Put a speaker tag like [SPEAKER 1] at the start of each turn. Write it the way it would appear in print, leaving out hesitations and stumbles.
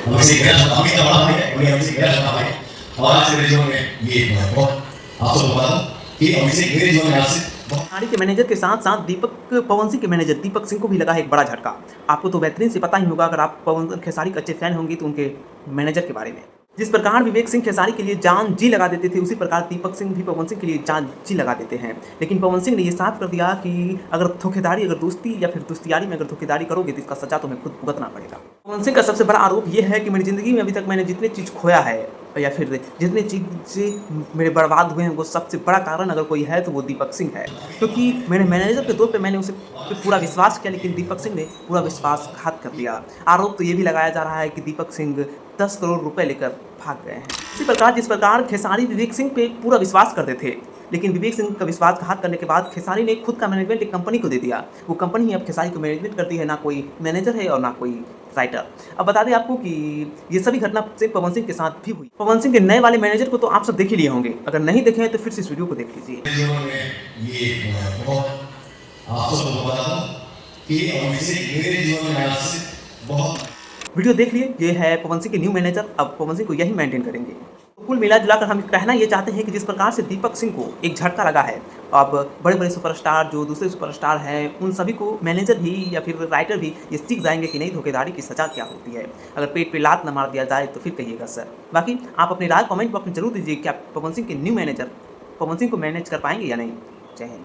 [SPEAKER 1] अभिषेक गैर अभी का बड़ा भाई है, वही अभिषेक गैर बड़ा भाई है। और आज के जीवन में ये बहुत आप सबको बता दूं कि अभिषेक मेरे जीवन में आज से
[SPEAKER 2] खिलाड़ी के मैनेजर के साथ साथ पवन सिंह के मैनेजर दीपक सिंह को भी लगा है एक बड़ा झटका। आपको तो बेहतरीन से पता ही होगा, अगर आप पवन खेसारी के अच्छे फैन होंगे तो उनके मैनेजर के बारे में। जिस प्रकार विवेक सिंह खेसारी के लिए जान जी लगा देते थे, उसी प्रकार दीपक सिंह भी पवन सिंह के लिए जान जी लगा देते हैं। लेकिन पवन सिंह ने ये साफ कर दिया कि अगर धोखेधारी, अगर दोस्ती या फिर दोस्तियारी में अगर धोखेधारी करोगे तो इसका सजा तुम्हें खुद भुगतना पड़ेगा। पवन सिंह का सबसे बड़ा आरोप यह है कि मेरी ज़िंदगी में अभी तक मैंने जितने चीज़ खोया है या फिर जितने चीज़ से मेरे बर्बाद हुए हैं, वो सबसे बड़ा कारण अगर कोई है तो वो दीपक सिंह है। क्योंकि मेरे मैनेजर के तौर पे मैंने उसे पे पूरा विश्वास किया, लेकिन दीपक सिंह ने पूरा विश्वासघात कर दिया। आरोप तो ये भी लगाया जा रहा है कि दीपक सिंह 10 करोड़ रुपए लेकर भाग गए हैं। इसी प्रकार जिस प्रकार खेसारी विवेक सिंह पे पूरा विश्वास करते थे, लेकिन विवेक सिंह का विश्वासघात करने के बाद खेसारी ने खुद का मैनेजमेंट एक कंपनी को दे दिया। वो कंपनी ही अब खेसारी को मैनेजमेंट करती है, ना कोई मैनेजर है और ना कोई राइटर। अब बता दें आपको कि ये सभी घटना सिर्फ पवन सिंह के साथ भी हुई। पवन सिंह के नए वाले मैनेजर को तो आप सब देख ही लिए होंगे, अगर नहीं देखे हैं तो फिर से इस वीडियो को देख लीजिए।
[SPEAKER 1] मेरे जीवन में ये बहुत आप सबको बता दूं कि अभिषेक मेरे जीवन में आज से बहुत
[SPEAKER 2] वीडियो देख लिए, ये है पवन सिंह के न्यू मैनेजर। अब पवन सिंह को यही मेंटेन करेंगे। तो कुल मिला जुलाकर हम कहना ये चाहते हैं कि जिस प्रकार से दीपक सिंह को एक झटका लगा है, अब बड़े बड़े सुपरस्टार जो दूसरे सुपरस्टार हैं उन सभी को मैनेजर भी या फिर राइटर भी ये सीख जाएंगे कि नहीं, धोखेधारी की सजा क्या होती है। अगर पेट पे लात न मार दिया जाए तो फिर कहिएगा सर। बाकी आप अपनी राय कमेंट बॉक्स में जरूर दीजिए कि आप पवन सिंह के न्यू मैनेजर पवन सिंह को मैनेज कर पाएंगे या नहीं। जय हिंद।